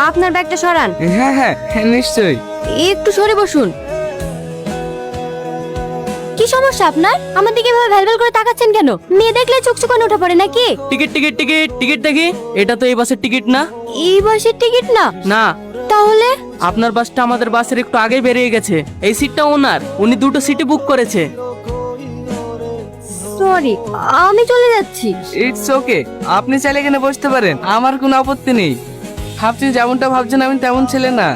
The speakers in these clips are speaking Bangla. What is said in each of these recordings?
আপনার ব্যাগটা সরান। হ্যাঁ হ্যাঁ হ্যাঁ, নিশ্চয়ই। একটু সরে বসুন। কি সমস্যা আপনার? আমার দিকে এভাবে ভ্যালভ্যাল করে তাকাচ্ছেন কেন? মেয়ে দেখলে চোখ চোখানে উঠে পড়ে নাকি? টিকিট টিকিট টিকিট টিকিট দেখি। এটা তো এই বাসের টিকিট না। এই বাসের টিকিট না? না। তাহলে? আপনার বাসটা আমাদের বাসের একটু আগেই বেরিয়ে গেছে। এই সিটটা ওনার, উনি দুটো সিটই বুক করেছে। সরি, আমি চলে যাচ্ছি। ইটস ওকে, আপনি চাইলে এখানে বসতে পারেন, আমার কোনো আপত্তি নেই। আপনি যেমনটা ভাবছেন আমি তেমন ছেলে না।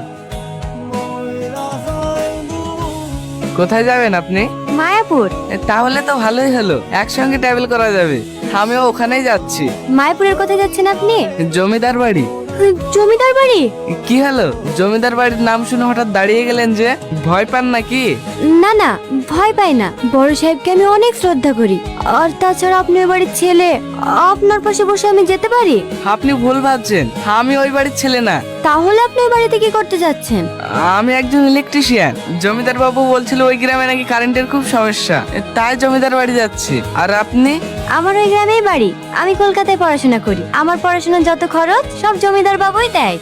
কোথায় যাবেন আপনি? মায়াপুর। তাহলে তো ভালোই হলো, একসঙ্গে ট্রাভেল করা যাবে। আমিও ওখানেই যাচ্ছি। মায়াপুরের কোথায় যাচ্ছেন আপনি? জমিদার বাড়ি। জমিদার বাড়ি? কি হলো, জমিদার বাড়ির নাম শুনে হঠাৎ দাঁড়িয়ে গেলেন যে? ভয় পান নাকি? না না, ভয় পাই না। বড় সাহেবকে আমি অনেক শ্রদ্ধা করি। আর তাছাড়া আপনি ওই বাড়ির ছেলে, আপনার পাশে বসে আমি যেতে পারি? আপনি ভুল ভাবছেন, আমি ওই বাড়ির ছেলে না। তাহলে আপনি ওই বাড়িতে কি করতে যাচ্ছেন? আমি একজন ইলেকট্রিশিয়ান। জমিদার বাবু বলছিল ওই গ্রামে নাকি কারেন্টের খুব সমস্যা, তাই জমিদার বাড়ি যাচ্ছি। আর আপনি? আমার ওই গ্রামেই বাড়ি। আমি কলকাতায় পড়াশোনা করি। আমার পড়াশোনার যত খরচ সব জমিদার বাবুই দেয়।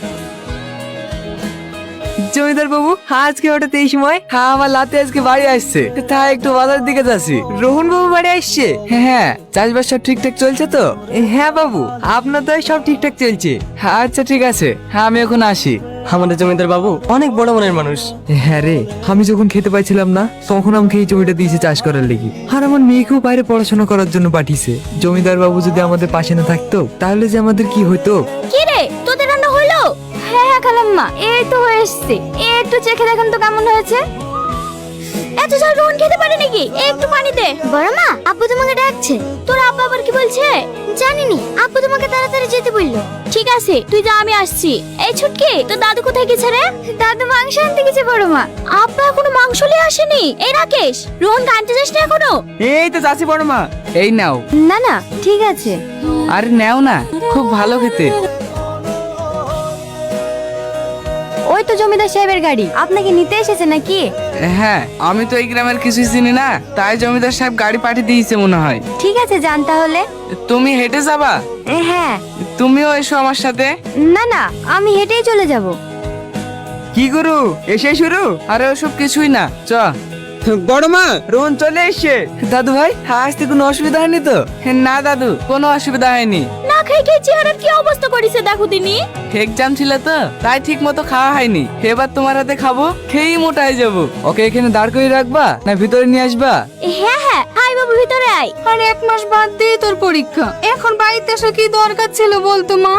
জমিদার বাবু, আজকে হঠাৎ এই সময়? হ্যাঁ, আমার লাতে আজকে বাড়ি আসছে, তাই একটু বাজার দিকে যাচ্ছি। রোহন বাবু বাড়ি আসছে? হ্যাঁ। চাষবাস সব ঠিকঠাক চলছে তো? হ্যাঁ বাবু, আপনার তো সব ঠিকঠাক চলছে। আচ্ছা ঠিক আছে, হ্যাঁ আমি এখন আসি। আমাদের জমিদার বাবু অনেক বড় মনের মানুষ। হ্যাঁ রে, আমি যখন খেতে পাইছিলাম না তখন আমাকে এই জমিটা দিয়েছে চাষ করার লেগে। আর আমার মেয়েকেও বাইরে পড়াশোনা করার জন্য পাঠিয়েছে। জমিদার বাবু যদি আমাদের পাশে না থাকতো তাহলে যে আমাদের কি হতো। কি রে, তোদের রান্না হলো? হ্যাঁ হ্যাঁ খালাম্মা, এই তো হয়ে এসছে। একটু চেখে দেখেন তো কেমন হয়েছে। এত ঝাল রোহন খেতে পারে নাকি? একটু পানি দে। বড় মা, আব্বু তোমাকে ডাকছে। তোর আব্বা আবার কি বলছে? জানিনি, আব্বু তোমাকে তাড়াতাড়ি যেতে বললো। ঠিক আছে, তুই যা, আমি আসছি। এই ছুটকি, তোর দাদু কোথায় গেছে রে? দাদু মাংস আনতে গেছে বড় মা। আব্বা এখনো মাংস নিয়ে আসেনি। এই রাকেশ, রোহন আনতে যাস না এখনো? এই তো চাচি বড় মা, এই নাও। না না, ঠিক আছে। আরে নাও না, খুব ভালো খেতে। ওই তো জমিদার সাহেবের গাড়ি। আপনাকে নিতে এসেছে নাকি? হ্যাঁ, আমি তো এই গ্রামের কিছুই চিনি না, তাই জমিদার সাহেব গাড়ি পাঠিয়ে দিয়েছে মনে হয়। ঠিক আছে, যান তাহলে। তুমি হেঁটে যাবা? হ্যাঁ। তুমিও এসো আমার সাথে। না না, আমি হেঁটেই চলে যাব। কি করু, এসে শুরু? আরে ওসব কিছুই না, চ। বড় মা, রোহন চলে এসছে। দাদু ভাই, আসতে কোনো অসুবিধা হয়নি তো? না দাদু, কোনো অসুবিধা হয়নি। না খেয়ে খেয়ে চেহারার কি অবস্থা করেছে দেখো তিনি। এক্সাম ছিল তো, তাই ঠিক মতো খাওয়া হয়নি। এবার তোমার হাতে খাবো, খেয়েই মোটা হয়ে যাবো। ওকে এখানে দাঁড় করে রাখবা না ভিতরে নিয়ে আসবা? হ্যাঁ হ্যাঁ, আয় বাবু, ভিতরে আয়। আর 1 মাস বাদ দিয়ে তোর পরীক্ষা, এখন বাড়িতে আসা কি দরকার ছিল বলতো মা?